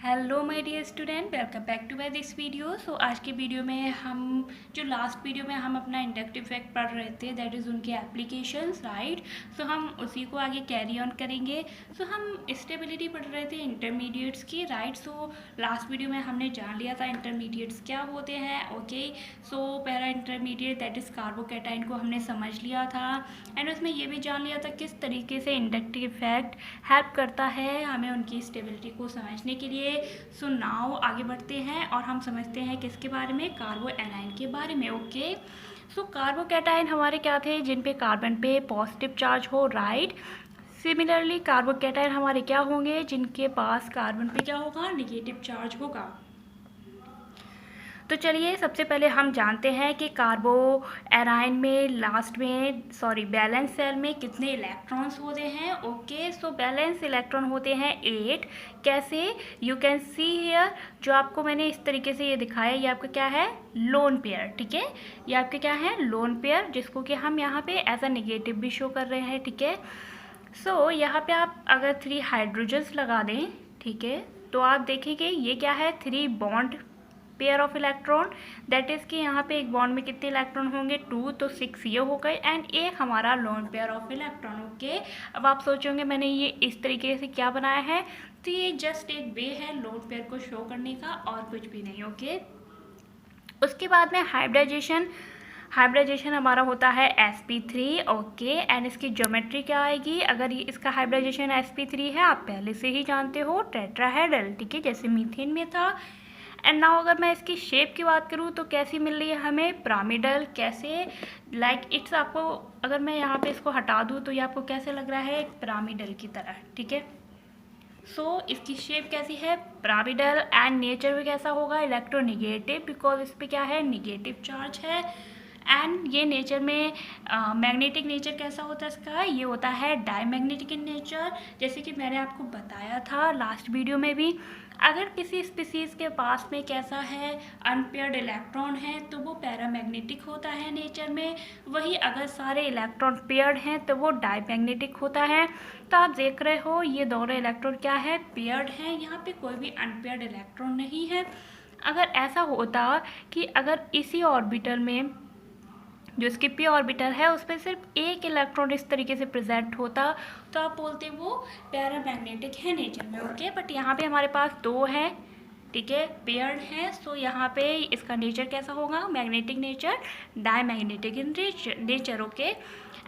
Hello my dear student, welcome back to my this video. So आज की video में हम जो लास्ट वीडियो में हम अपना इंडक्टिव फैक्ट पढ़ रहे थे, दैट इज़ उनके एप्लीकेशंस, राइट। सो हम उसी को आगे कैरी ऑन करेंगे। सो हम स्टेबिलिटी पढ़ रहे थे इंटरमीडिएट्स की, राइट। सो लास्ट वीडियो में हमने जान लिया था इंटरमीडिएट्स क्या होते हैं, ओके। सो पहला इंटरमीडिएट दैट इज़ कार्बोकैटाइन को हमने समझ लिया था, एंड उसमें ये भी जान लिया था किस तरीके से इंडक्टिव फैक्ट हेल्प करता है हमें उनकी स्टेबिलिटी को समझने के लिए। सो नाउ आगे बढ़ते हैं और हम समझते हैं किसके बारे में, कार्बो एनाइन के बारे में, ओके। सो कार्बोकैटाइन हमारे क्या थे, जिन पे कार्बन पे पॉजिटिव चार्ज हो, राइट। सिमिलरली कार्बोकैटाइन हमारे क्या होंगे, जिनके पास कार्बन पे क्या होगा, निगेटिव चार्ज होगा। तो चलिए सबसे पहले हम जानते हैं कि कार्बो एराइन में बैलेंस सेल में कितने इलेक्ट्रॉन्स होते हैं, ओके। सो बैलेंस इलेक्ट्रॉन होते हैं 8। कैसे, यू कैन सी हियर, जो आपको मैंने इस तरीके से ये दिखाया, ये आपका क्या है, लोन पेयर, ठीक है। ये आपके क्या है, लोन पेयर, जिसको कि हम यहाँ पे एज अ नेगेटिव भी शो कर रहे हैं, ठीक है। सो यहाँ पे आप अगर 3 हाइड्रोजन्स लगा दें, ठीक है, तो आप देखेंगे ये क्या है, 3 bond pair of electron, that is कि यहाँ पे एक बॉन्ड में कितने इलेक्ट्रॉन होंगे, 2, तो 6 ये हो गए, एंड एक हमारा lone pair of electron, okay. अब आप सोचोगे मैंने ये इस तरीके से क्या बनाया है, तो ये जस्ट एक वे है लोन पेयर को शो करने का, और कुछ भी नहीं, ओके। उसके बाद में हाइब्रिडाइजेशन हमारा होता है sp3, ओके। एंड इसकी ज्योमेट्री क्या आएगी, अगर ये इसका हाइब्रिडाइजेशन sp3 है, आप पहले से ही जानते हो, टेट्राहेड्रल, ठीक है, जैसे मीथेन में था। एंड नाउ अगर मैं इसकी शेप की बात करूँ तो कैसी मिल रही है हमें, पिरामिडल, कैसे, लाइक इट्स, आपको अगर मैं यहाँ पे इसको हटा दूँ तो ये आपको कैसे लग रहा है, एक पिरामिडल की तरह, ठीक है। सो इसकी शेप कैसी है, पिरामिडल, एंड नेचर भी कैसा होगा, इलेक्ट्रोनिगेटिव, बिकॉज इस पर क्या है, निगेटिव चार्ज है। एंड ये नेचर में मैग्नेटिक नेचर कैसा होता है इसका, ये होता है डायमैग्नेटिक इन नेचर, जैसे कि मैंने आपको बताया था लास्ट वीडियो में भी। अगर किसी स्पीसीज़ के पास में कैसा है, अनपेयर्ड इलेक्ट्रॉन है, तो वो पैरामैग्नेटिक होता है नेचर में। वही अगर सारे इलेक्ट्रॉन पेयर्ड हैं तो वो डायमैग्नेटिक होता है। तो आप देख रहे हो ये दोनों इलेक्ट्रॉन क्या है, पेयर्ड हैं, यहाँ पे कोई भी अनपेयर्ड इलेक्ट्रॉन नहीं है। अगर ऐसा होता कि अगर इसी ऑर्बिटल में जो इसकी पी ऑर्बिटल है उस पर सिर्फ एक इलेक्ट्रॉन इस तरीके से प्रेजेंट होता, तो आप बोलते वो पैरामैग्नेटिक है नेचर में, ओके। बट यहाँ पे हमारे पास 2 है, ठीक है, पेयर्ड है। सो यहाँ पे इसका नेचर कैसा होगा, magnetic nature, diamagnetic in nature, okay.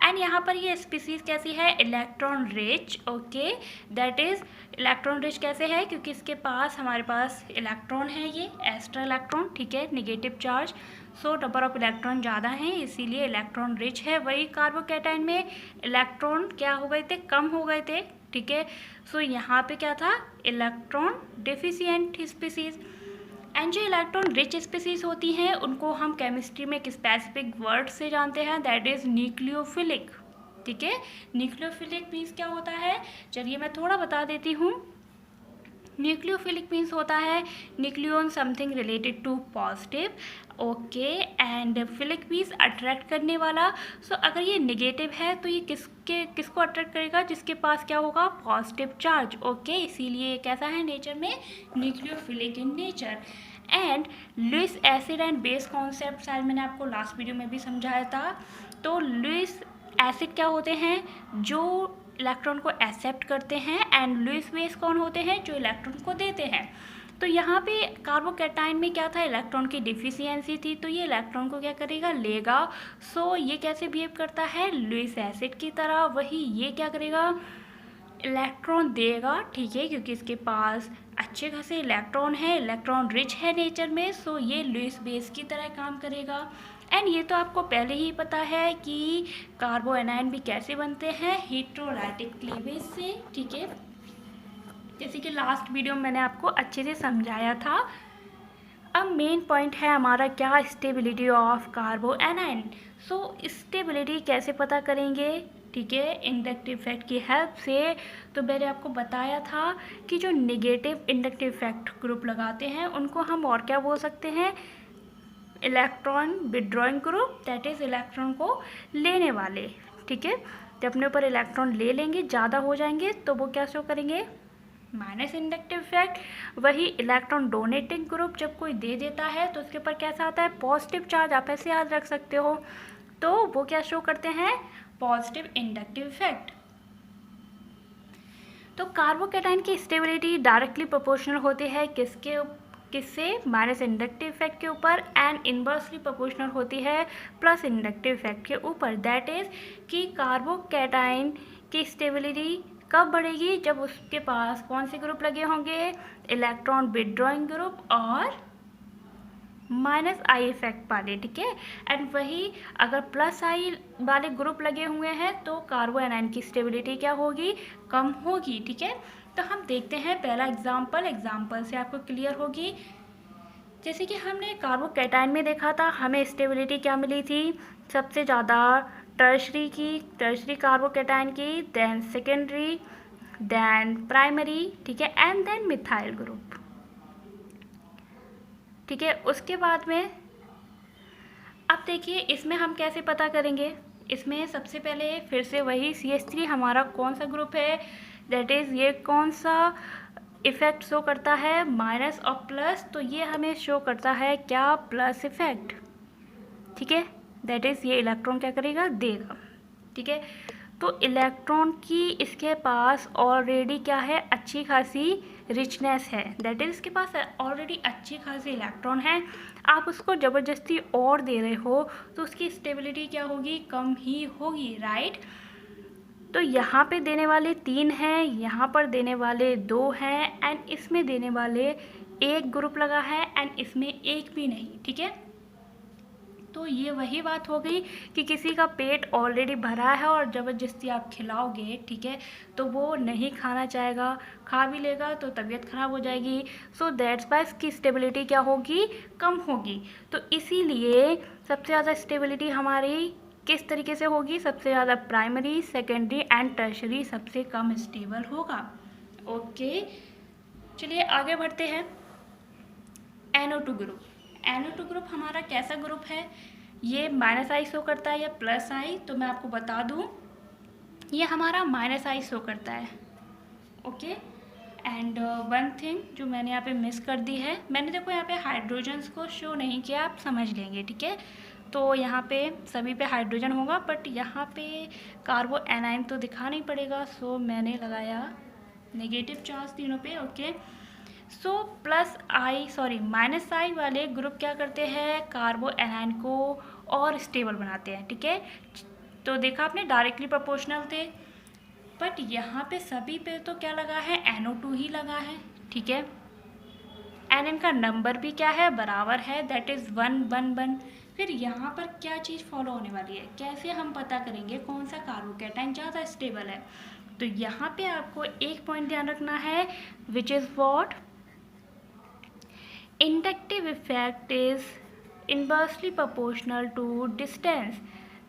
And यहाँ पर ये स्पीसीज कैसी है, electron rich, okay. That is electron rich कैसे है, क्योंकि इसके पास हमारे पास इलेक्ट्रॉन है, ये एक्स्ट्रा इलेक्ट्रॉन, ठीक है, negative charge. So number of electron ज़्यादा हैं, इसीलिए इलेक्ट्रॉन रिच है। वही कार्बोकैटाइन में इलेक्ट्रॉन क्या हो गए थे, कम हो गए थे, ठीक है। सो यहाँ पे क्या था, इलेक्ट्रॉन डिफिशिएंट स्पीसीज। एंड जो इलेक्ट्रॉन रिच स्पीसीज होती हैं उनको हम केमिस्ट्री में एक स्पेसिफिक वर्ड से जानते हैं, दैट इज़ न्यूक्लियोफिलिक, ठीक है। न्यूक्लियोफिलिक मीन्स क्या होता है, चलिए मैं थोड़ा बता देती हूँ। न्यूक्लियोफिलिक मीन्स होता है nucleon something related to positive, okay. And philic means attract करने वाला। सो अगर ये नेगेटिव है तो ये किसको अट्रैक्ट करेगा, जिसके पास क्या होगा, पॉजिटिव चार्ज, ओके। इसीलिए ये कैसा है नेचर में, nucleophilic in nature. And Lewis acid and base concept शायद मैंने आपको लास्ट वीडियो में भी समझाया था। तो लुईस एसिड क्या होते हैं, जो इलेक्ट्रॉन को एक्सेप्ट करते हैं, एंड लुईस बेस कौन होते हैं, जो इलेक्ट्रॉन को देते हैं। तो यहाँ पे कार्बोकैटाइन में क्या था, इलेक्ट्रॉन की डिफिशियंसी थी, तो ये इलेक्ट्रॉन को क्या करेगा, लेगा। सो ये कैसे बिहेव करता है, लुईस एसिड की तरह। वही ये क्या करेगा, इलेक्ट्रॉन देगा, ठीक है, क्योंकि इसके पास अच्छे खासे इलेक्ट्रॉन है, इलेक्ट्रॉन रिच है नेचर में। सो ये लुईस बेस की तरह काम करेगा। एंड ये तो आपको पहले ही पता है कि कार्बो एनाइन भी कैसे बनते हैं, हेटेरोलाइटिक क्लीवेज से, ठीक है, जैसे कि लास्ट वीडियो में मैंने आपको अच्छे से समझाया था। अब मेन पॉइंट है हमारा क्या, stability of कार्बो A9. So stability कैसे पता करेंगे, ठीक है, इंडक्टिव फैक्ट की हेल्प से। तो मैंने आपको बताया था कि जो नेगेटिव इंडक्टिव फैक्ट ग्रुप लगाते हैं उनको हम और क्या बोल सकते हैं, electron withdrawing group, that is electron को लेने वाले, ठीक है। जब अपने ऊपर इलेक्ट्रॉन ले लेंगे, ज़्यादा हो जाएंगे तो वो क्या शो करेंगे, माइनस इंडक्टिव इफेक्ट। वही इलेक्ट्रॉन डोनेटिंग ग्रुप जब कोई दे देता है तो उसके ऊपर कैसा आता है, पॉजिटिव चार्ज। आप ऐसे याद रख सकते हो, तो वो क्या शो करते हैं, पॉजिटिव इंडक्टिव इफेक्ट। तो कार्बोकैटायन की स्टेबिलिटी डायरेक्टली प्रोपोर्शनल होती है किससे, माइनस इंडक्टिव इफेक्ट के ऊपर, एंड इनवर्सली प्रोपोर्शनल होती है प्लस इंडक्टिव इफेक्ट के ऊपर। दैट इज कि कार्बोकैटायन की स्टेबिलिटी कब बढ़ेगी, जब उसके पास कौन से ग्रुप लगे होंगे, इलेक्ट्रॉन विथड्रॉइंग ग्रुप और माइनस आई इफेक्ट वाले, ठीक है। एंड वही अगर प्लस आई वाले ग्रुप लगे हुए हैं तो कार्बो एनायन की स्टेबिलिटी क्या होगी, कम होगी, ठीक है। तो हम देखते हैं पहला एग्जाम्पल से आपको क्लियर होगी। जैसे कि हमने कार्बोकैटायन में देखा था, हमें स्टेबिलिटी क्या मिली थी, सबसे ज़्यादा टर्शरी कार्बोकैटायन की, देन सेकेंडरी, देन प्राइमरी, ठीक है, एंड देन मिथाइल ग्रुप, ठीक है। उसके बाद में अब देखिए इसमें हम कैसे पता करेंगे, इसमें सबसे पहले फिर से वही CH3 हमारा कौन सा ग्रुप है, दैट इज़ ये कौन सा इफ़ेक्ट शो करता है, माइनस और प्लस, तो ये हमें शो करता है क्या, प्लस इफ़ेक्ट, ठीक है। दैट इज़ ये इलेक्ट्रॉन क्या करेगा, देगा, ठीक है। तो इलेक्ट्रॉन की इसके पास ऑलरेडी क्या है, अच्छी खासी रिचनेस है, दैट इज़ इसके पास ऑलरेडी अच्छी खासी इलेक्ट्रॉन है। आप उसको ज़बरदस्ती और दे रहे हो तो उसकी स्टेबिलिटी क्या होगी, कम ही होगी, राइट। तो यहाँ पे देने वाले 3 हैं, यहाँ पर देने वाले 2 हैं, एंड इसमें देने वाले 1 ग्रुप लगा है, एंड इसमें 1 भी नहीं, ठीक है। तो ये वही बात हो गई कि किसी का पेट ऑलरेडी भरा है और ज़बरदस्ती आप खिलाओगे, ठीक है, तो वो नहीं खाना चाहेगा, खा भी लेगा तो तबीयत ख़राब हो जाएगी। सो दैट्स वाई इसकी स्टेबिलिटी क्या होगी, कम होगी। तो इसीलिए सबसे ज़्यादा स्टेबिलिटी हमारी किस तरीके से होगी, सबसे ज़्यादा प्राइमरी, सेकेंडरी एंड टर्शरी सबसे कम स्टेबल होगा। ओके, चलिए आगे बढ़ते हैं। NO2 ग्रुप, NO2 ग्रुप हमारा कैसा ग्रुप है, ये माइनस आई शो करता है या प्लस आई, तो मैं आपको बता दूं ये हमारा माइनस आई शो करता है, ओके। एंड वन थिंग जो मैंने यहाँ पे मिस कर दी है, मैंने देखो यहाँ पे हाइड्रोजन्स को शो नहीं किया, आप समझ लेंगे, ठीक है। तो यहाँ पे सभी पे हाइड्रोजन होगा, बट यहाँ पे कार्बो एनाइन तो दिखाना ही पड़ेगा, सो मैंने लगाया नेगेटिव चार्ज तीनों पे, ओके। सो माइनस आई वाले ग्रुप क्या करते हैं, कार्बो एनाइन को और स्टेबल बनाते हैं, ठीक है। तो देखा आपने डायरेक्टली प्रोपोर्शनल थे, बट यहाँ पे सभी पे तो क्या लगा है, NO2 ही लगा है, ठीक है। एंड इनका नंबर भी क्या है, बराबर है, दैट इज़ 1 1 1। फिर यहाँ पर क्या चीज़ फॉलो होने वाली है, कैसे हम पता करेंगे कौन सा कार्बोकैटायन ज़्यादा स्टेबल है। तो यहाँ पे आपको एक पॉइंट ध्यान रखना है, which is what, inductive effect is inversely proportional to distance.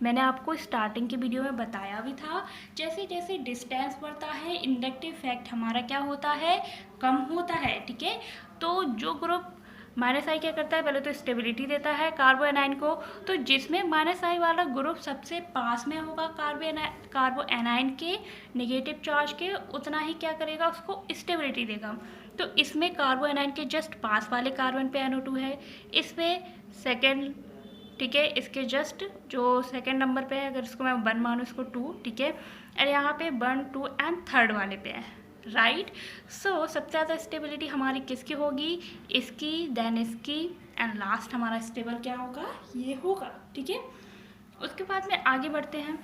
मैंने आपको स्टार्टिंग की वीडियो में बताया भी था, जैसे जैसे डिस्टेंस बढ़ता है इंडक्टिव इफेक्ट हमारा क्या होता है, कम होता है, ठीक है। तो जो ग्रुप माइनस आई क्या करता है, पहले तो स्टेबिलिटी देता है कार्बो एनाइन को, तो जिसमें माइनस आई वाला ग्रुप सबसे पास में होगा कार्बो एनाइन के नेगेटिव चार्ज के, उतना ही क्या करेगा, उसको स्टेबिलिटी देगा। तो इसमें कार्बो एनाइन के जस्ट पास वाले कार्बन पे NO2 है, इसमें सेकेंड, ठीक है, इसके जस्ट जो सेकेंड नंबर पे है, अगर इसको मैं 1 मानूँ इसको 2, ठीक है, और यहाँ पे 1 2 एंड थर्ड वाले पे है, राइट। सो सबसे ज़्यादा स्टेबिलिटी हमारी किसकी होगी, इसकी, देन इसकी, एंड लास्ट हमारा स्टेबल क्या होगा, ये होगा, ठीक है। उसके बाद में आगे बढ़ते हैं।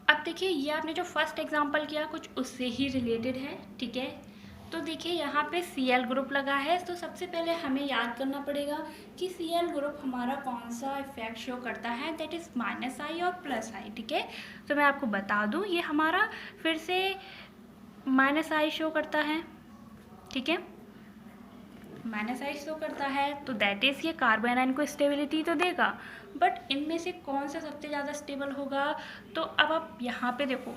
अब देखिए ये आपने जो फर्स्ट एग्जांपल किया कुछ उससे ही रिलेटेड है, ठीक है। तो देखिए यहाँ पे Cl ग्रुप लगा है, तो सबसे पहले हमें याद करना पड़ेगा कि Cl ग्रुप हमारा कौन सा इफेक्ट शो करता है, दैट इज़ माइनस आई और प्लस आई, ठीक है। तो मैं आपको बता दूँ ये हमारा फिर से माइनस आई शो करता है, ठीक है, माइनस आई शो करता है, तो दैट इज़ ये कार्बो एनाइन को स्टेबिलिटी तो देगा, बट इनमें से कौन सा सबसे ज़्यादा स्टेबल होगा। तो अब आप यहाँ पे देखो,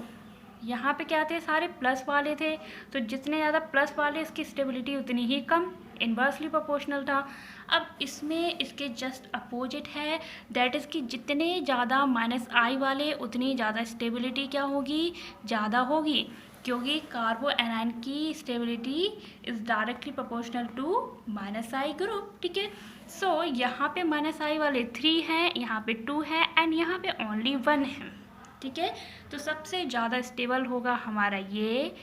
यहाँ पे क्या थे, सारे प्लस वाले थे, तो जितने ज़्यादा प्लस वाले इसकी स्टेबिलिटी उतनी ही कम, इन्वर्सली प्रोपोर्शनल था। अब इसमें इसके जस्ट अपोजिट है, दैट इज़ कि जितने ज़्यादा माइनस आई वाले उतनी ज़्यादा स्टेबिलिटी क्या होगी, ज़्यादा होगी। क्योंकि कार्बो एनायन की stability is directly proportional to minus I group, ठीक है। सो यहाँ पे माइनस आई वाले 3 हैं, यहाँ पे 2 है एंड यहाँ पे ओनली 1 है, ठीक है। तो सबसे ज़्यादा स्टेबल होगा हमारा ये,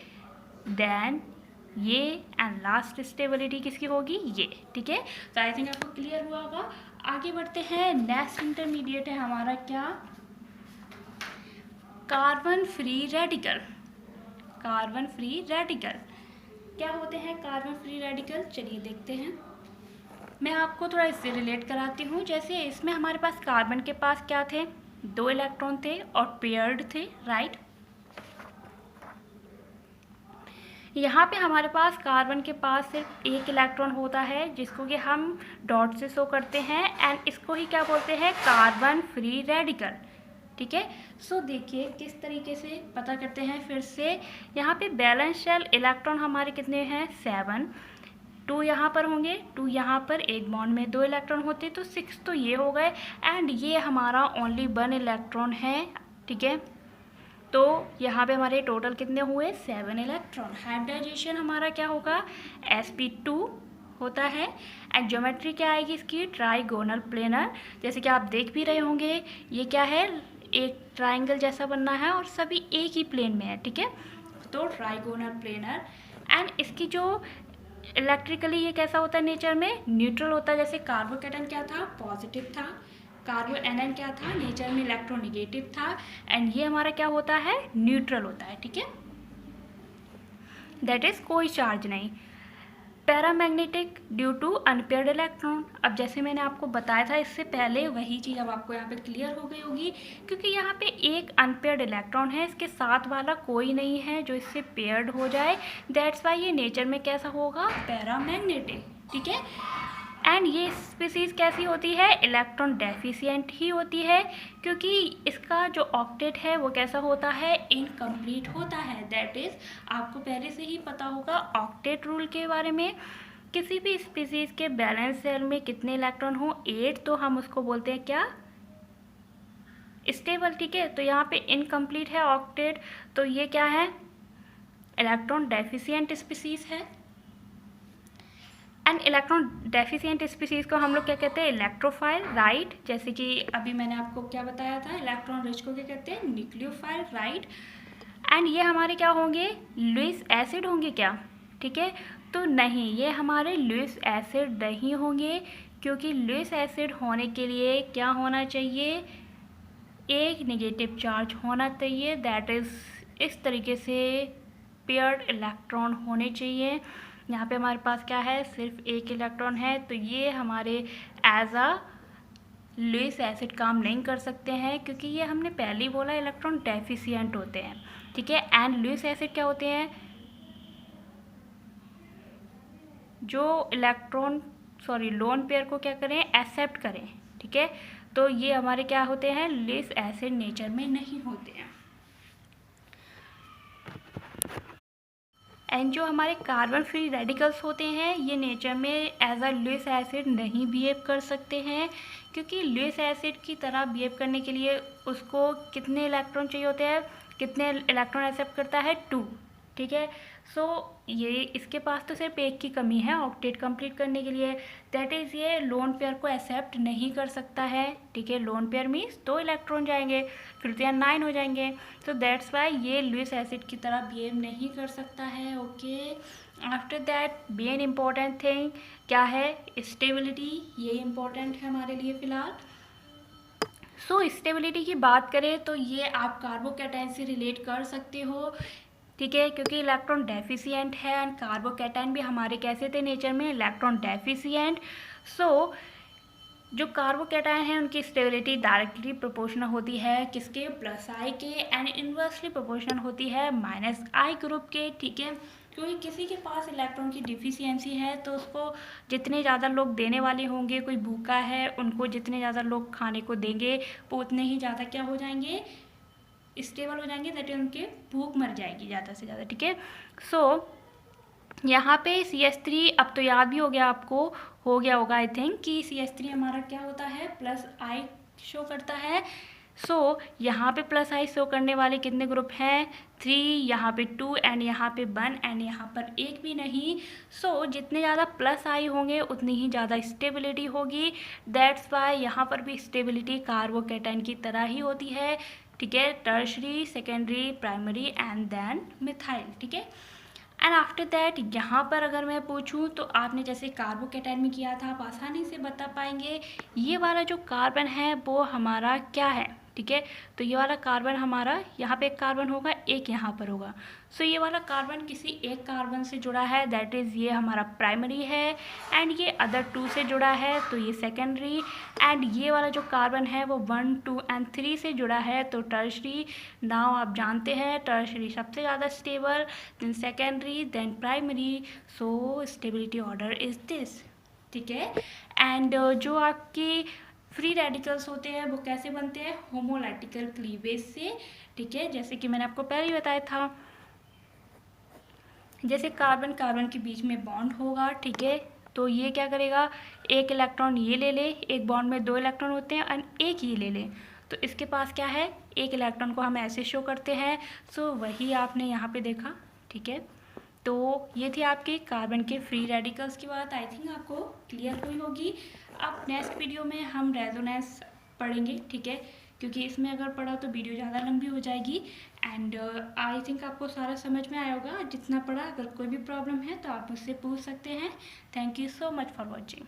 देन ये एंड लास्ट स्टेबिलिटी किसकी होगी, ये, ठीक है। तो आई थिंक आपको क्लियर हुआ होगा। आगे बढ़ते हैं, नेक्स्ट इंटरमीडिएट है हमारा क्या, carbon free radical. Carbon free radical क्या होते हैं कार्बन फ्री रेडिकल, चलिए देखते हैं। मैं आपको थोड़ा इससे रिलेट कराती हूँ। जैसे इसमें हमारे पास कार्बन के पास क्या थे, 2 इलेक्ट्रॉन थे और पेयर्ड थे, राइट। यहाँ पे हमारे पास कार्बन के पास सिर्फ 1 इलेक्ट्रॉन होता है, जिसको कि हम डॉट से शो करते हैं एंड इसको ही क्या बोलते हैं, कार्बन फ्री रेडिकल, ठीक है। सो देखिए किस तरीके से पता करते हैं फिर से। यहाँ पे बैलेंस शेल इलेक्ट्रॉन हमारे कितने हैं, 7, 2 यहाँ पर होंगे, 2 यहाँ पर, एक बॉन्ड में 2 इलेक्ट्रॉन होते तो 6 तो ये हो गए एंड ये हमारा ओनली 1 इलेक्ट्रॉन है, ठीक है। तो यहाँ पे हमारे टोटल कितने हुए, 7 इलेक्ट्रॉन। हाइब्रिडाइजेशन हमारा क्या होगा, sp2 होता है एंड ज्योमेट्री क्या आएगी इसकी, ट्राइगोनल प्लेनर। जैसे कि आप देख भी रहे होंगे ये क्या है, एक ट्राइंगल जैसा बनना है और सभी एक ही प्लेन में है, ठीक है। तो ट्राइगोनल प्लेनर एंड इसकी जो इलेक्ट्रिकली ये कैसा होता है, नेचर में न्यूट्रल होता है। जैसे कार्बोकेटन क्या था, पॉजिटिव था, कार्बो एनएन क्या था, नेचर में इलेक्ट्रोनेगेटिव था एंड ये हमारा क्या होता है, न्यूट्रल होता है, ठीक है। दैट इज कोई चार्ज नहीं। Paramagnetic due to unpaired electron. अब जैसे मैंने आपको बताया था इससे पहले, वही चीज़ अब आपको यहाँ पे क्लियर हो गई होगी, क्योंकि यहाँ पे एक अनपेयर्ड इलेक्ट्रॉन है, इसके साथ वाला कोई नहीं है जो इससे पेयर्ड हो जाए। दैट्स वाई ये नेचर में कैसा होगा, पैरामैग्नेटिक, ठीक है। एंड ये स्पीसीज कैसी होती है, इलेक्ट्रॉन डेफिशिएंट ही होती है, क्योंकि इसका जो ऑक्टेट है वो कैसा होता है, इनकम्प्लीट होता है। दैट इज आपको पहले से ही पता होगा ऑक्टेट रूल के बारे में। किसी भी स्पीसीज के बैलेंस सेल में कितने इलेक्ट्रॉन हो, 8, तो हम उसको बोलते हैं क्या, स्टेबल, ठीक है। तो यहाँ पे इनकम्प्लीट है ऑक्टेट, तो ये क्या है, इलेक्ट्रॉन डेफिशिएंट स्पीसीज है। एंड इलेक्ट्रॉन डेफिशिएंट स्पीसीज को हम लोग क्या कहते हैं, इलेक्ट्रोफाइल, राइट। जैसे कि अभी मैंने आपको क्या बताया था, इलेक्ट्रॉन रिच को क्या कहते हैं, न्यूक्लियोफाइल, राइट। एंड ये हमारे क्या होंगे, लुईस एसिड होंगे क्या, ठीक है। तो नहीं, ये हमारे लुईस एसिड नहीं होंगे, क्योंकि लुईस एसिड होने के लिए क्या होना चाहिए, एक नेगेटिव चार्ज होना चाहिए। दैट इज़ इस तरीके से पेयर्ड इलेक्ट्रॉन होने चाहिए। यहाँ पे हमारे पास क्या है, सिर्फ 1 इलेक्ट्रॉन है, तो ये हमारे एज अ लुईस एसिड काम नहीं कर सकते हैं, क्योंकि ये हमने पहले ही बोला इलेक्ट्रॉन डेफिशिएंट होते हैं, ठीक है। एंड लुईस एसिड क्या होते हैं, जो इलेक्ट्रॉन लोन पेयर को क्या करें, एक्सेप्ट करें, ठीक है। तो ये हमारे क्या होते हैं, लुईस एसिड नेचर में नहीं होते हैं। एंड जो हमारे कार्बन फ्री रेडिकल्स होते हैं, ये नेचर में एज अ लुईस एसिड नहीं बिहेव कर सकते हैं, क्योंकि लुईस एसिड की तरह बिहेव करने के लिए उसको कितने इलेक्ट्रॉन चाहिए होते हैं, कितने इलेक्ट्रॉन एक्सेप्ट करता है, 2, ठीक है। सो ये इसके पास तो सिर्फ 1 की कमी है ऑक्टेट कंप्लीट करने के लिए। दैट इज़ ये लोन पेयर को एक्सेप्ट नहीं कर सकता है, ठीक है। लोन पेयर मीन्स 2 इलेक्ट्रॉन जाएंगे, फिर तो यहाँ 9 हो जाएंगे। सो दैट्स वाई ये लुईस एसिड की तरह बिहेव नहीं कर सकता है, okay. After that main important thing क्या है, स्टेबिलिटी, ये इम्पॉर्टेंट है हमारे लिए फ़िलहाल। सो स्टेबिलिटी की बात करें तो ये आप कार्बोकैटायन से रिलेट कर सकते हो, ठीक है, क्योंकि इलेक्ट्रॉन डेफिशिएंट है एंड कार्बोकैटायन भी हमारे कैसे थे नेचर में, इलेक्ट्रॉन डेफिशिएंट। सो जो कार्बोकैटायन है उनकी स्टेबिलिटी डायरेक्टली प्रोपोर्शनल होती है किसके, प्लस आई के, एंड इन्वर्सली प्रोपोर्शनल होती है माइनस आई ग्रुप के, ठीक है। क्योंकि किसी के पास इलेक्ट्रॉन की डिफिशियंसी है तो उसको जितने ज़्यादा लोग देने वाले होंगे, कोई भूखा है उनको जितने ज़्यादा लोग खाने को देंगे वो उतने ही ज़्यादा क्या हो जाएंगे, स्टेबल हो जाएंगे, दैट इज उनके भूख मर जाएगी ज़्यादा से ज़्यादा, ठीक है। सो यहाँ पे CH3, अब तो याद भी हो गया आपको, हो गया होगा आई थिंक, कि CH3 हमारा क्या होता है, प्लस आई शो करता है। सो यहाँ पे प्लस आई शो करने वाले कितने ग्रुप हैं, 3, यहाँ पे 2 एंड यहाँ पे 1 एंड यहाँ पर एक भी नहीं। सो जितने ज़्यादा प्लस आई होंगे उतनी ही ज़्यादा स्टेबिलिटी होगी। दैट्स वाई यहाँ पर भी स्टेबिलिटी कार्बोकैटायन की तरह ही होती है, ठीक है, tertiary, secondary, primary and then methyl, ठीक है। एंड आफ्टर दैट यहाँ पर अगर मैं पूछूं तो आपने जैसे कार्बोकैटायन में किया था, आप आसानी से बता पाएंगे ये वाला जो कार्बन है वो हमारा क्या है, ठीक है। तो ये वाला कार्बन हमारा, यहाँ पे एक कार्बन होगा, एक यहाँ पर होगा। सो ये वाला कार्बन किसी एक कार्बन से जुड़ा है, दैट इज़ ये हमारा प्राइमरी है, एंड ये अदर 2 से जुड़ा है तो ये सेकेंडरी, एंड ये वाला जो कार्बन है वो 1, 2 एंड 3 से जुड़ा है तो टर्शरी। नाउ आप जानते हैं टर्शरी सबसे ज़्यादा stable, then secondary, then primary. So stability order is this, ठीक है। एंड जो आपकी फ्री रेडिकल्स होते हैं वो कैसे बनते हैं, होमोलाइटिकल क्लीवेज से, ठीक है, जैसे कि मैंने आपको पहले ही बताया था। जैसे कार्बन कार्बन के बीच में बॉन्ड होगा, ठीक है, तो ये क्या करेगा, एक इलेक्ट्रॉन ये ले ले, एक बॉन्ड में 2 इलेक्ट्रॉन होते हैं और एक ये ले ले, तो इसके पास क्या है, एक इलेक्ट्रॉन को हम ऐसे शो करते हैं। सो वही आपने यहाँ पे देखा, ठीक है। तो ये थी आपके कार्बन के फ्री रेडिकल्स की बात, आई थिंक आपको क्लियर हुई होगी। अब नेक्स्ट वीडियो में हम रेजोनेंस पढ़ेंगे, ठीक है, क्योंकि इसमें अगर पढ़ा तो वीडियो ज़्यादा लंबी हो जाएगी। एंड आई थिंक आपको सारा समझ में आया होगा जितना पढ़ा। अगर कोई भी प्रॉब्लम है तो आप मुझसे पूछ सकते हैं। Thank you so much for watching.